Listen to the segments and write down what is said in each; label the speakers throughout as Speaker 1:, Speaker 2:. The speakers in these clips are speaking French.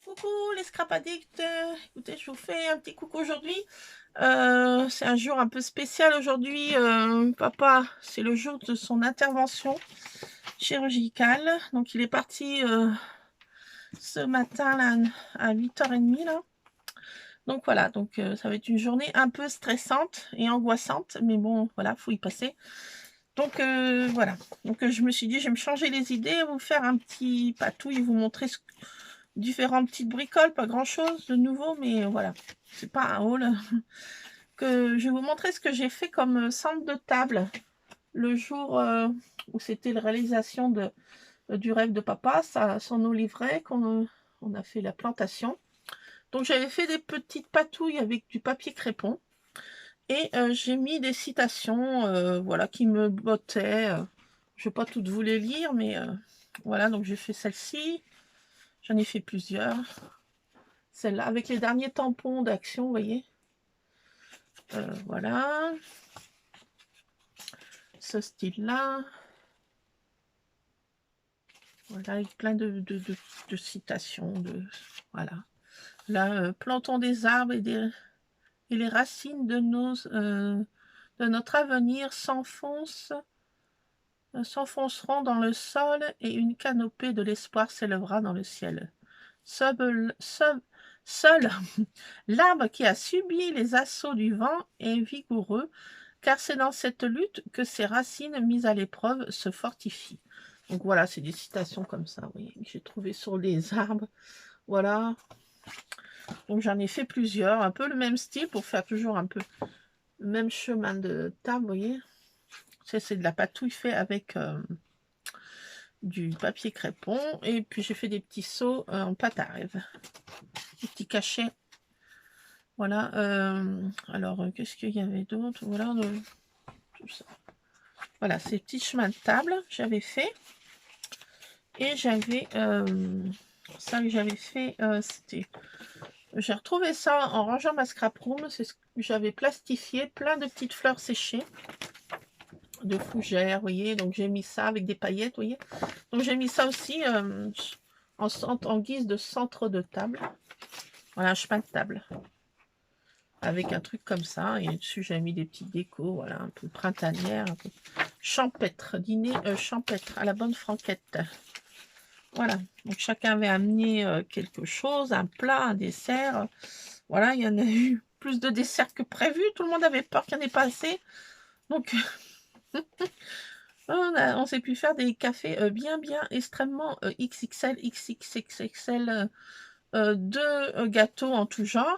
Speaker 1: Coucou les scrap addicts, écoutez, je vous fais un petit coucou aujourd'hui. C'est un jour un peu spécial aujourd'hui. Papa, c'est le jour de son intervention chirurgicale. Donc il est parti ce matin là, à 8h30 là. Donc voilà, donc ça va être une journée un peu stressante et angoissante, mais bon, voilà, faut y passer. Donc voilà, donc je me suis dit, je vais me changer les idées, vous faire un petit patouille, vous montrer différentes petites bricoles, pas grand chose de nouveau, mais voilà, c'est pas un haul. Que je vais vous montrer ce que j'ai fait comme centre de table le jour où c'était la réalisation du rêve de papa, ça, son eau livret, on a fait la plantation. Donc j'avais fait des petites patouilles avec du papier crépon et j'ai mis des citations voilà, qui me bottaient. Je ne vais pas toutes vous les lire, mais voilà, donc j'ai fait celle-ci. J'en ai fait plusieurs. Celle-là, avec les derniers tampons d'action, vous voyez. Voilà. Ce style-là. Voilà, avec plein de citations. Voilà. Là, plantons des arbres et les racines de notre avenir s'enfonceront dans le sol et une canopée de l'espoir s'élèvera dans le ciel. Seul, seul, seul l'arbre qui a subi les assauts du vent est vigoureux, car c'est dans cette lutte que ses racines mises à l'épreuve se fortifient. Donc voilà, c'est des citations comme ça, vous voyez, que j'ai trouvé sur les arbres. Voilà. Donc j'en ai fait plusieurs, un peu le même style pour faire toujours un peu le même chemin de table, vous voyez. C'est de la patouille fait avec du papier crépon. Et puis j'ai fait des petits seaux en pâte à rêve. Des petits cachets. Voilà. Alors, qu'est-ce qu'il y avait d'autre? Voilà, tout ça. Voilà, ces petits chemins de table, j'avais fait. Et j'avais ça que j'avais fait, c'était. J'ai retrouvé ça en rangeant ma scrap room. C'est ce que j'avais plastifié, plein de petites fleurs séchées, de fougères, vous voyez. Donc j'ai mis ça avec des paillettes, vous voyez. Donc j'ai mis ça aussi en guise de centre de table. Voilà, un chemin de table. Avec un truc comme ça. Et dessus, j'ai mis des petites décos, voilà, un peu printanière, un peu champêtre, dîner champêtre, à la bonne franquette. Voilà, donc chacun avait amené quelque chose, un plat, un dessert. Voilà, il y en a eu plus de desserts que prévu. Tout le monde avait peur qu'il n'y en ait pas assez. Donc, on s'est pu faire des cafés bien extrêmement XXL, XXXL, deux gâteaux en tout genre.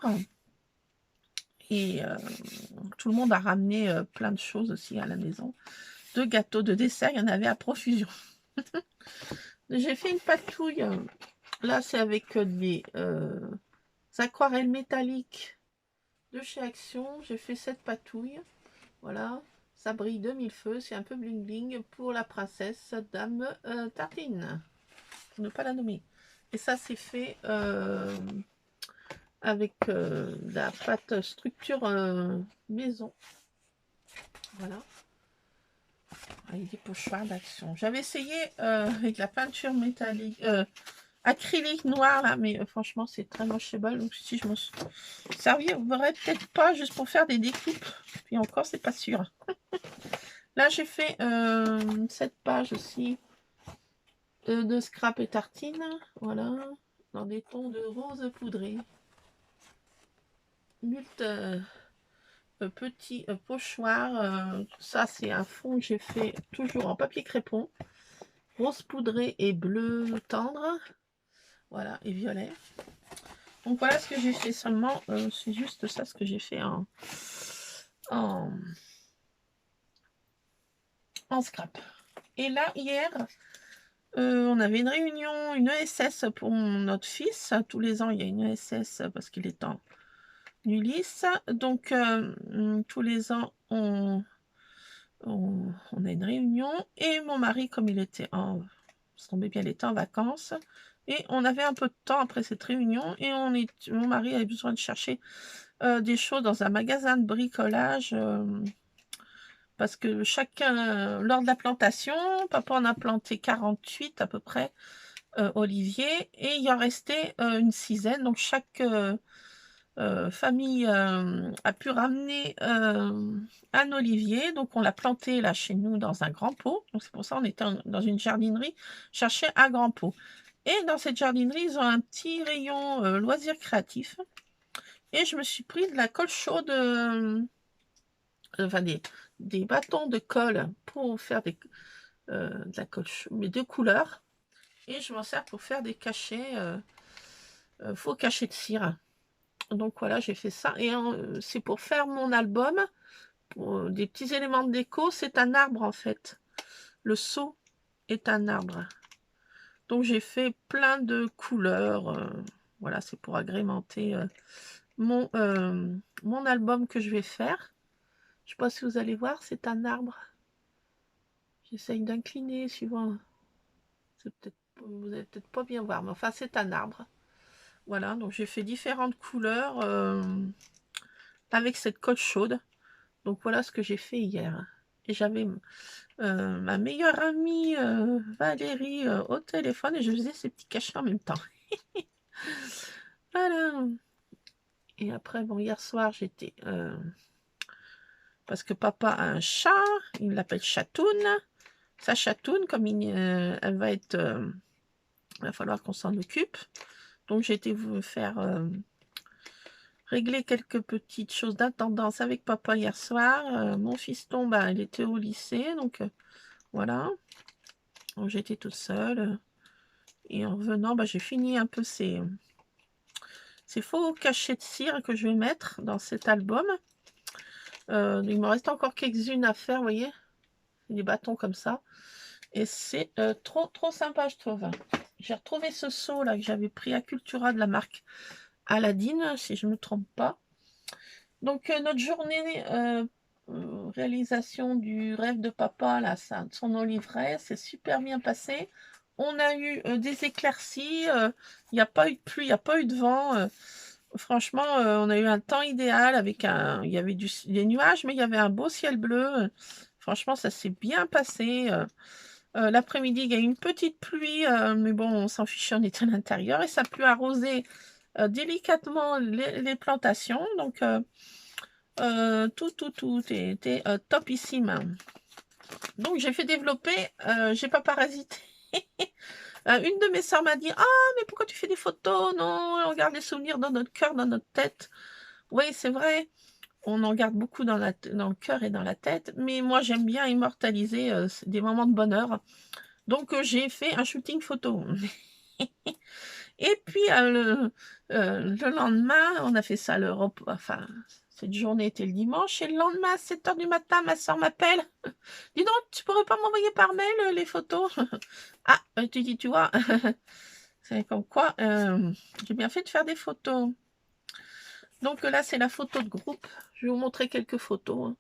Speaker 1: Et tout le monde a ramené plein de choses aussi à la maison. Deux gâteaux de dessert, il y en avait à profusion. J'ai fait une patouille. Là, c'est avec des aquarelles métalliques de chez Action. J'ai fait cette patouille. Voilà. Ça brille de mille feux. C'est un peu bling bling pour la princesse Dame Tartine. Pour ne pas la nommer. Et ça, c'est fait avec la pâte structure maison. Voilà. Avec des pochoirs d'Action. J'avais essayé avec la peinture métallique, acrylique noir là, mais franchement c'est très mocheable. Donc si je m'en servirais peut-être pas juste pour faire des découpes. Puis encore c'est pas sûr. Là j'ai fait cette page aussi de scrap et tartine. Voilà. Dans des tons de rose poudré. Multe petit pochoir. Ça c'est un fond que j'ai fait toujours en papier crépon. Rose poudré et bleu tendre. Voilà, et violet. Donc voilà ce que j'ai fait seulement. C'est juste ça ce que j'ai fait en, en scrap. Et là, hier, on avait une réunion, une ESS pour notre fils. Tous les ans, il y a une ESS parce qu'il est en Ulysse. Donc, tous les ans, on a une réunion. Et mon mari, comme il était ça tombait bien, il était en vacances. Et on avait un peu de temps après cette réunion. Et mon mari avait besoin de chercher des choses dans un magasin de bricolage. Parce que chacun, lors de la plantation, papa en a planté 48 à peu près. oliviers et il y en restait une dizaine. Donc chaque famille a pu ramener un olivier. Donc on l'a planté là chez nous dans un grand pot. Donc c'est pour ça on était dans une jardinerie, chercher un grand pot. Et dans cette jardinerie, ils ont un petit rayon loisirs créatifs. Et je me suis pris de la colle chaude, enfin des bâtons de colle pour faire de la colle chaude, mais de couleurs. Et je m'en sers pour faire des cachets, faux cachets de cire. Donc voilà, j'ai fait ça. Et c'est pour faire mon album, pour des petits éléments de déco. C'est un arbre en fait. Le seau est un arbre. Donc j'ai fait plein de couleurs. Voilà, c'est pour agrémenter mon album que je vais faire. Je ne sais pas si vous allez voir, c'est un arbre. J'essaye d'incliner suivant. Vous n'allez peut-être pas bien voir, mais enfin c'est un arbre. Voilà, donc j'ai fait différentes couleurs avec cette colle chaude. Donc voilà ce que j'ai fait hier. Et j'avais ma meilleure amie Valérie au téléphone et je faisais ces petits cachets en même temps. Voilà. Et après, bon, hier soir, j'étais... parce que papa a un chat, il l'appelle Chatoun. Sa Chatoun, comme elle va être... il va falloir qu'on s'en occupe. Donc j'ai été vous faire... régler quelques petites choses d'intendance avec papa hier soir. Mon fiston, bah, il était au lycée, donc voilà. Donc j'étais toute seule. Et en revenant, bah, j'ai fini un peu ces faux cachets de cire que je vais mettre dans cet album. Il me reste encore quelques-unes à faire, vous voyez. Des bâtons comme ça. Et c'est trop, trop sympa, je trouve. J'ai retrouvé ce seau là que j'avais pris à Cultura de la marque Aladdin, si je ne me trompe pas. Donc notre journée réalisation du rêve de papa, là, ça, son olivret, c'est super bien passé. On a eu des éclaircies, il n'y a pas eu de pluie, il n'y a pas eu de vent. Franchement, on a eu un temps idéal avec il y avait des nuages, mais il y avait un beau ciel bleu. Franchement, ça s'est bien passé. L'après-midi, il y a eu une petite pluie, mais bon, on s'en fichait, on était à l'intérieur et ça a pu arroser délicatement les plantations. Donc, tout était topissime. Donc, j'ai fait développer, j'ai pas parasité. Une de mes sœurs m'a dit: «Ah, mais pourquoi tu fais des photos? Non, on garde les souvenirs dans notre cœur, dans notre tête». Oui, c'est vrai, on en garde beaucoup dans le cœur et dans la tête, mais moi, j'aime bien immortaliser des moments de bonheur. Donc, j'ai fait un shooting photo. Et puis, le lendemain, on a fait ça, enfin, cette journée était le dimanche, et le lendemain, à 7h du matin, ma soeur m'appelle. Dis donc, tu pourrais pas m'envoyer par mail les photos? Ah, tu dis, tu vois, c'est comme quoi, j'ai bien fait de faire des photos. Donc là, c'est la photo de groupe. Je vais vous montrer quelques photos.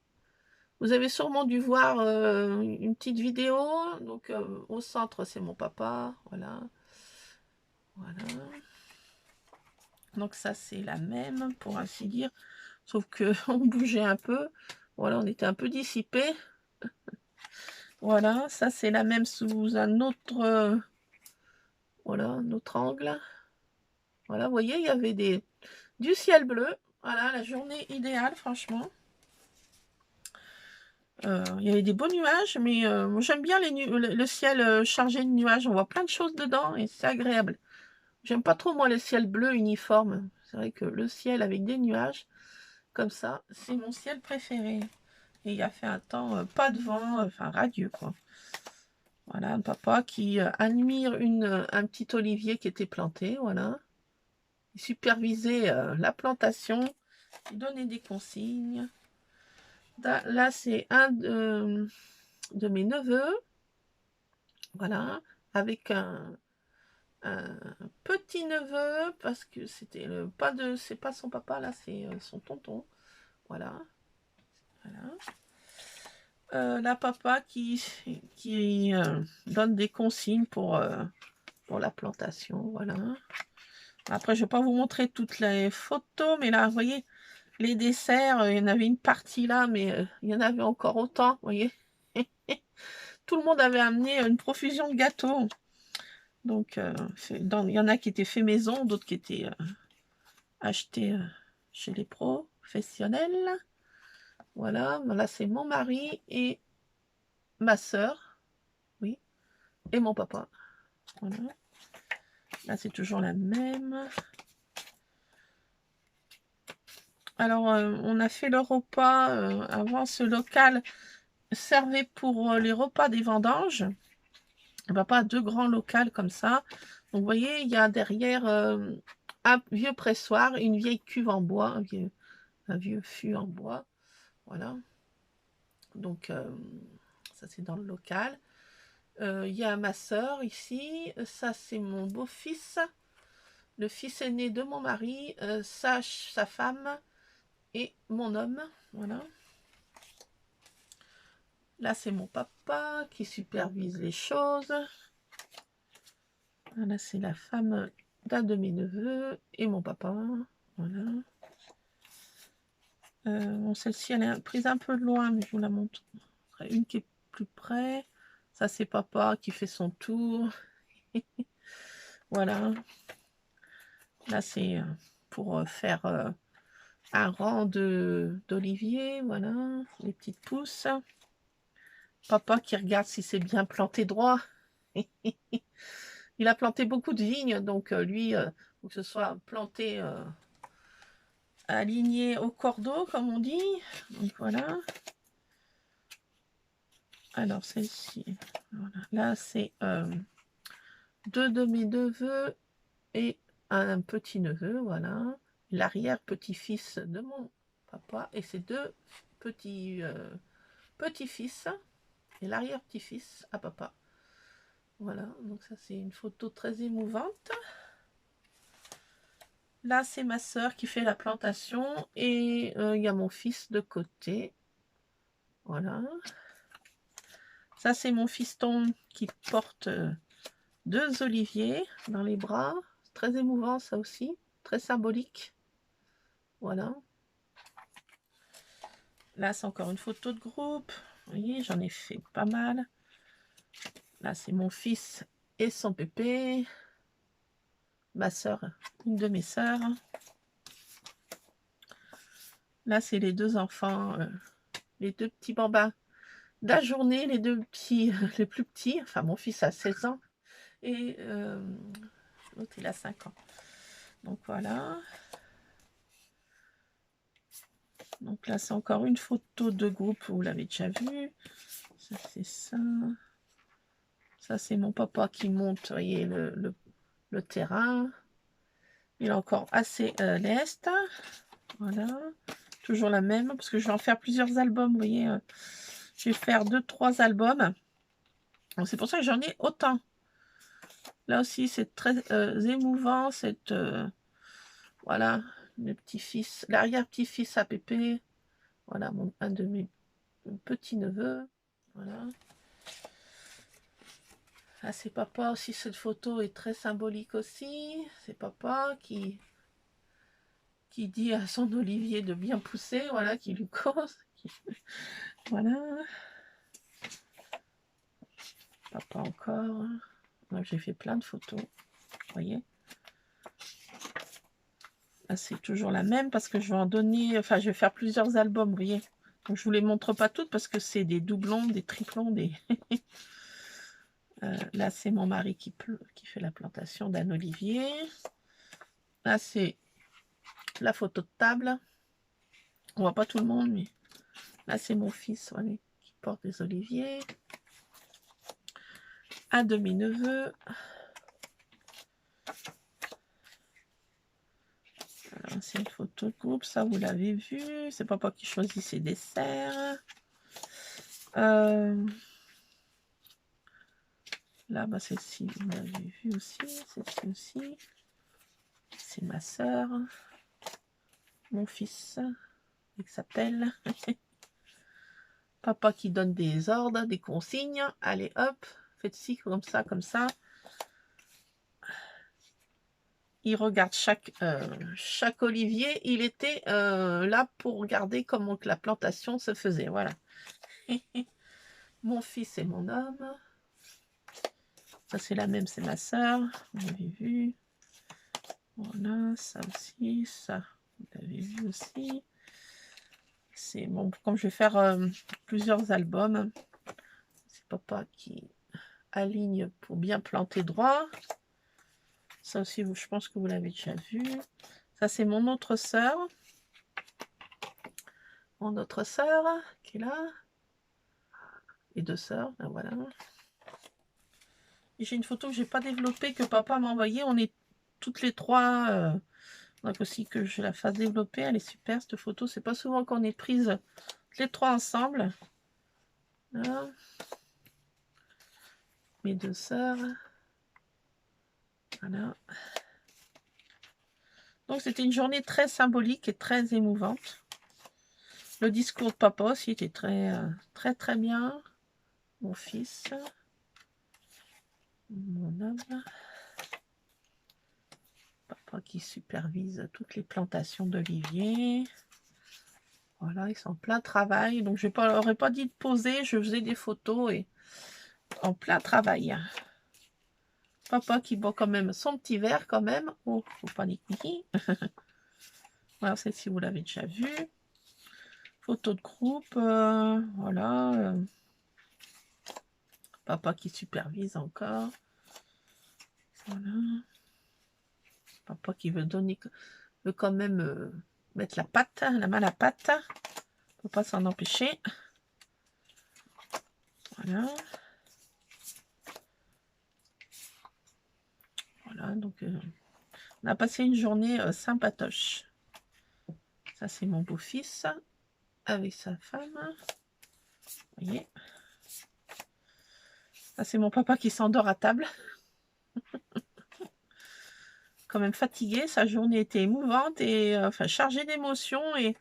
Speaker 1: Vous avez sûrement dû voir une petite vidéo. Donc au centre, c'est mon papa. Voilà. Voilà. Donc ça, c'est la même, pour ainsi dire. Sauf qu'on bougeait un peu. Voilà, on était un peu dissipés. Voilà, ça, c'est la même sous un autre... voilà, un autre angle. Voilà, vous voyez, il y avait du ciel bleu. Voilà, la journée idéale, franchement. Il y avait des beaux nuages, mais moi j'aime bien le ciel chargé de nuages. On voit plein de choses dedans et c'est agréable. J'aime pas trop, moi, le ciel bleu uniforme. C'est vrai que le ciel avec des nuages, comme ça, c'est mon ciel préféré. Et il a fait un temps, pas de vent, enfin radieux, quoi. Voilà, un papa qui admire un petit olivier qui était planté, voilà. Il supervisait la plantation, il donnait des consignes. Là, c'est un de mes neveux, voilà, avec un petit neveu, parce que c'était c'est pas son papa, là, c'est son tonton, voilà, voilà. La papa qui donne des consignes pour la plantation, voilà. Après, je vais pas vous montrer toutes les photos, mais là, vous voyez, les desserts, il y en avait une partie là, mais il y en avait encore autant, vous voyez. Tout le monde avait amené une profusion de gâteaux. Donc, il y en a qui étaient faits maison, d'autres qui étaient achetés chez les professionnels. Voilà, là c'est mon mari et ma sœur, oui, et mon papa. Voilà. Là c'est toujours la même. Alors, on a fait le repas. Avant, ce local servait pour les repas des vendanges. Papa a 2 grands locals comme ça. Donc, vous voyez, il y a derrière un vieux pressoir, une vieille cuve en bois, un vieux fût en bois. Voilà. Donc, ça, c'est dans le local. Il y a ma sœur ici. Ça, c'est mon beau-fils, le fils aîné de mon mari, sa femme et mon homme. Voilà. Là, c'est mon papa qui supervise les choses. Là, c'est la femme d'un de mes neveux et mon papa. Voilà. Bon, celle-ci, elle est prise un peu de loin, mais je vous la montre. Une qui est plus près. Ça, c'est papa qui fait son tour. Voilà. Là, c'est pour faire un rang d'olivier. Voilà, les petites pousses. Papa qui regarde si c'est bien planté droit. Il a planté beaucoup de vignes, donc lui, il faut que ce soit planté aligné au cordeau, comme on dit. Donc voilà. Alors celle-ci, voilà. Là c'est 2 de mes neveux et un petit-neveu, voilà. L'arrière-petit-fils de mon papa et ses 2 petits-fils et l'arrière-petit-fils à papa. Voilà, donc ça c'est une photo très émouvante. Là, c'est ma sœur qui fait la plantation et il y a mon fils de côté. Voilà. Ça, c'est mon fiston qui porte 2 oliviers dans les bras. C'est très émouvant, ça aussi. Très symbolique. Voilà. Là, c'est encore une photo de groupe. Vous voyez, j'en ai fait pas mal. Là, c'est mon fils et son pépé. Ma sœur, une de mes sœurs. Là, c'est les 2 enfants, les 2 petits bambins de la journée, les 2 petits, les plus petits. Enfin, mon fils a 16 ans et l'autre, il a 5 ans. Donc, voilà. Donc là, c'est encore une photo de groupe, vous l'avez déjà vu. Ça, c'est ça. Ça, c'est mon papa qui monte, vous voyez, le terrain. Il est encore assez leste. Voilà. Toujours la même, parce que je vais en faire plusieurs albums, vous voyez. Je vais faire 2-3 albums. C'est pour ça que j'en ai autant. Là aussi, c'est très émouvant. Voilà, le petit-fils, l'arrière-petit-fils à Pépé. Voilà, un de mes petits-neveux. Voilà. Ah, c'est papa aussi, cette photo est très symbolique aussi. C'est papa qui dit à son Olivier de bien pousser, voilà, qui lui cause. Voilà. Papa encore. J'ai fait plein de photos, vous voyez. Là, c'est toujours la même parce que je vais en donner, enfin, je vais faire plusieurs albums, vous voyez. Donc, je vous les montre pas toutes parce que c'est des doublons, des triplons, des... Là, c'est mon mari qui fait la plantation d'un olivier. Là, c'est la photo de table. On voit pas tout le monde, mais là, c'est mon fils, voilà, qui porte des oliviers. Un de mes neveux. C'est une photo de groupe, ça, vous l'avez vu. C'est papa qui choisit ses desserts. Là, bah, celle-ci, vous l'avez vu aussi. Celle-ci aussi. C'est ma sœur. Mon fils, il s'appelle. Papa qui donne des ordres, des consignes. Allez, hop, faites ci, comme ça, comme ça. Il regarde chaque olivier. Il était là pour regarder comment que la plantation se faisait. Voilà. Mon fils et mon homme. Ça, c'est la même, c'est ma sœur. Vous l'avez vu. Voilà, ça aussi, ça, vous l'avez vu aussi. C'est bon, comme je vais faire plusieurs albums, c'est papa qui aligne pour bien planter droit. Ça aussi, je pense que vous l'avez déjà vu. Ça, c'est mon autre sœur. Mon autre sœur qui est là. Les deux sœurs, ben voilà. J'ai une photo que j'ai pas développée, que papa m'a envoyée. On est toutes les trois. Donc aussi que je la fasse développer. Elle est super cette photo. C'est pas souvent qu'on est prises les trois ensemble. Là. Mes deux sœurs. Voilà. Donc c'était une journée très symbolique et très émouvante. Le discours de papa aussi était très bien. Mon fils. Mon homme. Papa qui supervise toutes les plantations d'oliviers. Voilà, ils sont en plein travail. Donc je n'aurais pas dit de poser, je faisais des photos et en plein travail. Papa qui boit quand même son petit verre quand même. Oh, faut pas l'écouter. Voilà, celle-ci vous l'avez déjà vue. Photo de groupe, voilà. Papa qui supervise encore. Voilà. Papa qui veut quand même mettre la main à la pâte. Faut pas s'en empêcher. Voilà. Voilà, donc on a passé une journée sympatoche. Ça, c'est mon beau-fils avec sa femme. Vous voyez. Ça, c'est mon papa qui s'endort à table. Quand même fatigué. Sa journée était émouvante et enfin chargée d'émotions. Et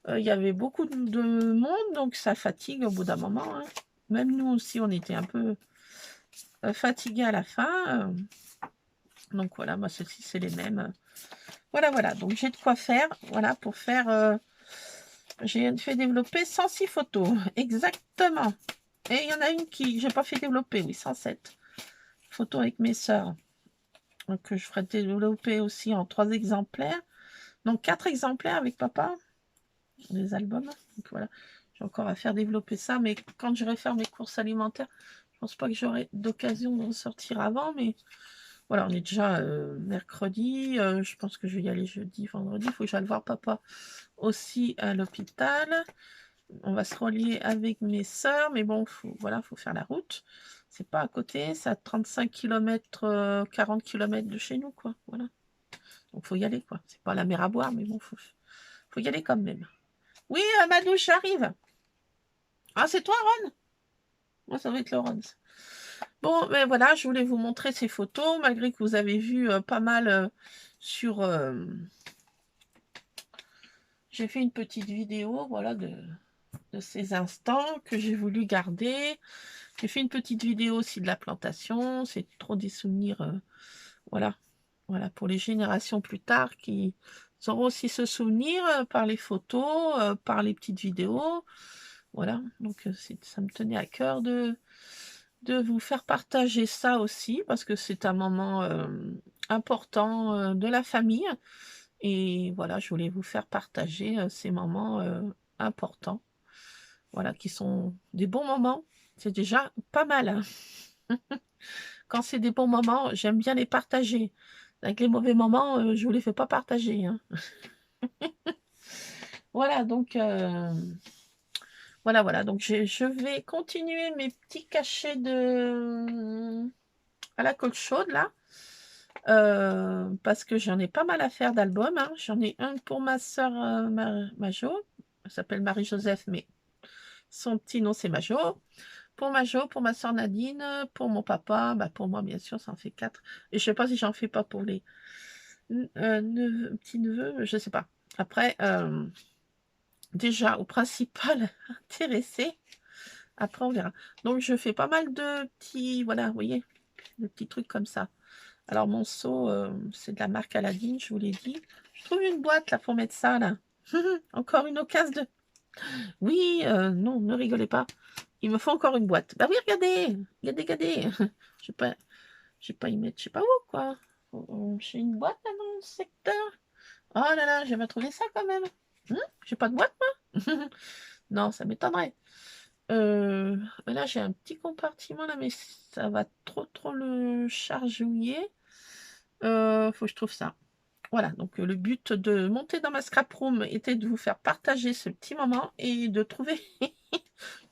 Speaker 1: il y avait beaucoup de monde, donc ça fatigue au bout d'un moment. Hein. Même nous aussi, on était un peu fatigués à la fin. Donc voilà, moi, ceux-ci, c'est les mêmes. Voilà, voilà. Donc j'ai de quoi faire. Voilà, pour faire... j'ai fait développer 106 photos. Exactement. Et il y en a une qui j'ai pas fait développer, oui, 107 photos avec mes sœurs. Donc je ferai développer aussi en 3 exemplaires. Donc 4 exemplaires avec papa. Les albums. Donc voilà. J'ai encore à faire développer ça. Mais quand j'irai faire mes courses alimentaires, je pense pas que j'aurai d'occasion d'en sortir avant. Mais voilà, on est déjà mercredi. Je pense que je vais y aller jeudi, vendredi. Il faut que j'aille voir papa aussi à l'hôpital. On va se relier avec mes sœurs, mais bon, voilà, faut faire la route. C'est pas à côté, c'est à 35 km, 40 km de chez nous, quoi. Voilà. Donc faut y aller, quoi. C'est pas la mer à boire, mais bon, faut y aller quand même. Oui, Madouche, j'arrive. Ah, c'est toi, Ron? Moi, ça va être Laurence. Bon, ben voilà, je voulais vous montrer ces photos, malgré que vous avez vu pas mal sur... J'ai fait une petite vidéo, voilà, de ces instants que j'ai voulu garder. J'ai fait une petite vidéo aussi de la plantation. C'est trop des souvenirs, voilà. Voilà, pour les générations plus tard qui sauront aussi se souvenir par les photos, par les petites vidéos. Voilà, donc ça me tenait à cœur de vous faire partager ça aussi, parce que c'est un moment important de la famille. Et voilà, je voulais vous faire partager ces moments importants. Voilà, qui sont des bons moments. C'est déjà pas mal. Hein. Quand c'est des bons moments, j'aime bien les partager. Avec les mauvais moments, je ne vous les fais pas partager. Hein. Voilà, donc voilà. Donc je vais continuer mes petits cachets à la coque chaude là. Parce que j'en ai pas mal à faire d'albums. Hein. J'en ai un pour ma soeur Majo. Elle s'appelle Marie-Joseph, mais son petit nom c'est Majo. Pour Majo, pour ma soeur Nadine, pour mon papa, bah pour moi bien sûr, ça en fait 4. Et je sais pas si j'en fais pas pour les petits-neveux, je sais pas. Après, déjà au principal intéressé, après on verra. Donc je fais pas mal de petits, voilà, vous voyez, de petits trucs comme ça. Alors mon seau, c'est de la marque Aladdin, je vous l'ai dit. Je trouve une boîte là pour mettre ça là. Encore une occasion de... Oui, non, ne rigolez pas. Il me faut encore une boîte. Bah oui, regardez. Je sais pas. J'ai pas y mettre, je sais pas où, quoi. J'ai une boîte là dans le secteur. Oh là là, j'ai pas trouvé ça quand même. J'ai pas de boîte, moi. Non, ça m'étonnerait. Là, j'ai un petit compartiment là, mais ça va trop le chargouiller. Faut que je trouve ça. Voilà, donc le but de monter dans ma scrap room était de vous faire partager ce petit moment et de trouver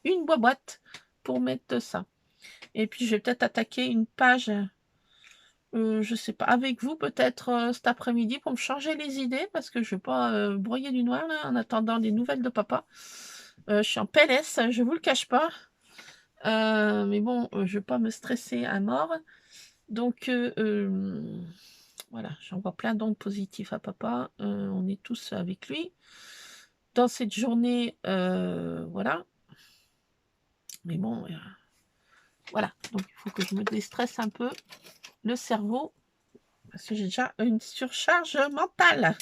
Speaker 1: une boîte pour mettre ça. Et puis, je vais peut-être attaquer une page, je sais pas, avec vous peut-être cet après-midi pour me changer les idées parce que je vais pas broyer du noir là, en attendant des nouvelles de papa. Je suis en PLS, je vous le cache pas. Mais bon, je vais pas me stresser à mort. Donc, voilà, j'envoie plein d'ondes positives à papa. On est tous avec lui. Dans cette journée, voilà. Mais bon, voilà. Donc, il faut que je me déstresse un peu le cerveau. Parce que j'ai déjà une surcharge mentale.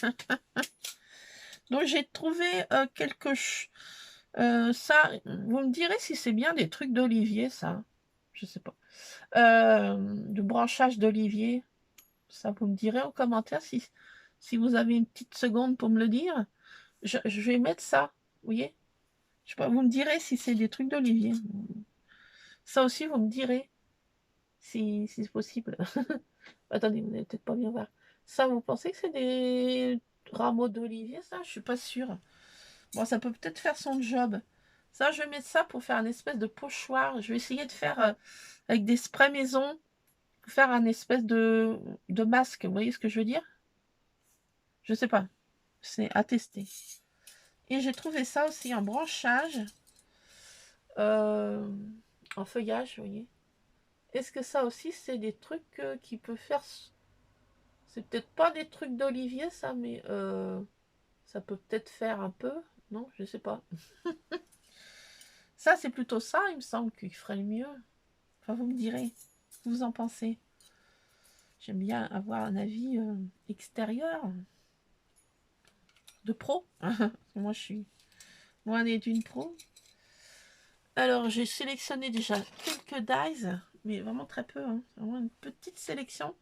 Speaker 1: Donc, j'ai trouvé quelque chose. Ça, vous me direz si c'est bien des trucs d'Olivier, ça. Je sais pas. De branchage d'Olivier. Ça, vous me direz en commentaire si vous avez une petite seconde pour me le dire. Je vais mettre ça, vous voyez. Je sais pas, vous me direz si c'est des trucs d'Olivier. Ça aussi, vous me direz si c'est possible. Attendez, vous n'allez peut-être pas bien voir. Ça, vous pensez que c'est des rameaux d'olivier, ça? Je suis pas sûre. Bon, ça peut peut-être faire son job. Ça, je vais mettre ça pour faire un espèce de pochoir. Je vais essayer de faire avec des sprays maison, pour faire un espèce de masque. Vous voyez ce que je veux dire? Je sais pas. C'est à tester. Et j'ai trouvé ça aussi en branchage, en feuillage, vous voyez. Est-ce que ça aussi, c'est des trucs qui peuvent faire... C'est peut-être pas des trucs d'Olivier, ça, mais ça peut peut-être faire un peu. Non, je sais pas. Ça, c'est plutôt ça, il me semble, qu'il ferait le mieux. Enfin, vous me direz. Ce que vous en pensez. J'aime bien avoir un avis extérieur. De pro. Moi, je suis loin d'être une pro. Alors, j'ai sélectionné déjà quelques dies, mais vraiment très peu. Hein. Vraiment une petite sélection.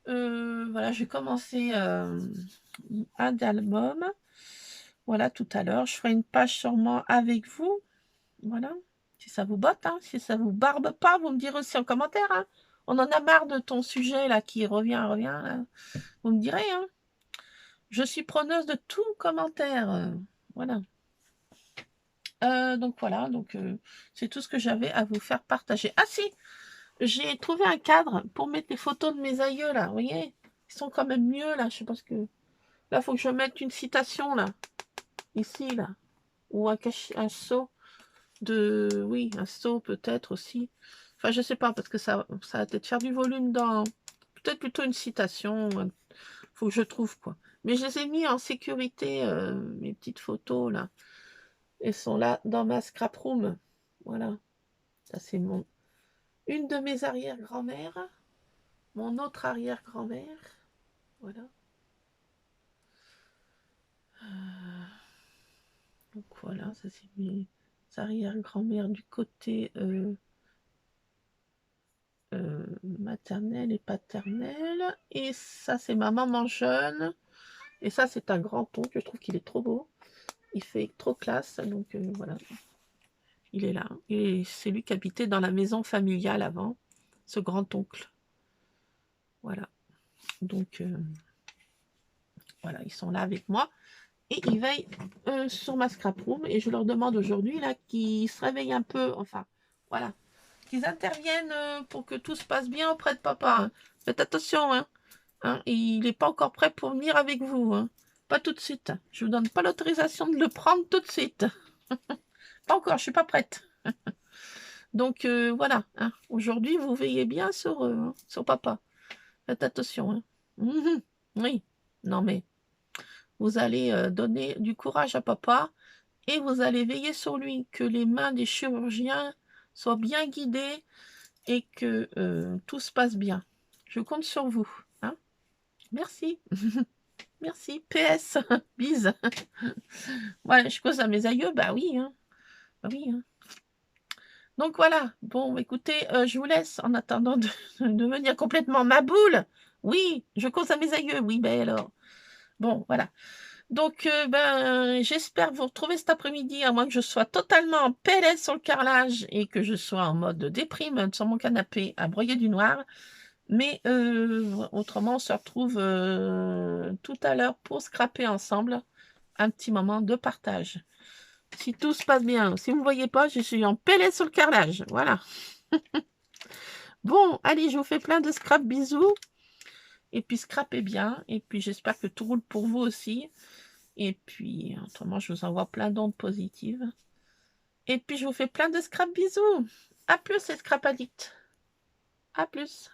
Speaker 1: Voilà, j'ai commencé un album. Voilà, tout à l'heure. Je ferai une page sûrement avec vous. Voilà. Si ça vous botte, hein, si ça vous barbe pas, vous me direz aussi en commentaire. Hein. On en a marre de ton sujet là qui revient. Là. Vous me direz. Hein. Je suis preneuse de tout commentaire. Voilà. Donc voilà, donc c'est tout ce que j'avais à vous faire partager. Ah si, j'ai trouvé un cadre pour mettre les photos de mes aïeux là. Vous voyez, ils sont quand même mieux là. Je sais pas ce que. Là, il faut que je mette une citation là, ici là, ou un seau de, oui, un seau peut-être aussi. Enfin, je sais pas parce que ça va peut-être faire du volume dans. Peut-être plutôt une citation. Faut que je trouve quoi. Mais je les ai mis en sécurité mes petites photos là. Elles sont là dans ma scrap room. Voilà. Ça, c'est une de mes arrière-grand-mères. Mon autre arrière-grand-mère. Voilà. Donc voilà, ça c'est mes arrière-grand-mères du côté maternel et paternel. Et ça, c'est ma maman jeune. Et ça, c'est un grand-oncle. Je trouve qu'il est trop beau. Il fait trop classe. Donc voilà. Il est là. Et c'est lui qui habitait dans la maison familiale avant. Ce grand-oncle. Voilà. Donc voilà, ils sont là avec moi. Et ils veillent sur ma scrap room. Et je leur demande aujourd'hui là qu'ils se réveillent un peu. Enfin, voilà. Qu'ils interviennent pour que tout se passe bien auprès de papa. Hein. Faites attention. Hein. Hein, il n'est pas encore prêt pour venir avec vous. Hein. Pas tout de suite. Je ne vous donne pas l'autorisation de le prendre tout de suite. Pas encore, je ne suis pas prête. Donc voilà. Hein. Aujourd'hui, vous veillez bien sur papa. Faites attention. Hein. Oui. Non mais, vous allez donner du courage à papa et vous allez veiller sur lui. Que les mains des chirurgiens soient bien guidées et que tout se passe bien. Je compte sur vous. Hein. Merci. Merci. PS. Bise. Voilà, je cause à mes aïeux. Bah oui. Hein. Bah oui. Hein. Donc voilà, bon écoutez, je vous laisse en attendant de devenir complètement ma boule. Oui, je cause à mes aïeux, oui, ben alors. Bon voilà. Donc ben, j'espère vous retrouver cet après-midi, à moins que je sois totalement en PLS sur le carrelage et que je sois en mode déprime sur mon canapé à broyer du noir. Mais autrement, on se retrouve, tout à l'heure pour scraper ensemble. Un petit moment de partage. Si tout se passe bien, si vous ne me voyez pas, je suis en PLS sur le carrelage, voilà. Bon, allez, je vous fais plein de scrap bisous et puis scrapez bien et puis j'espère que tout roule pour vous aussi et puis autrement, je vous envoie plein d'ondes positives et puis je vous fais plein de scrap bisous. À plus les scrap addicts. À plus.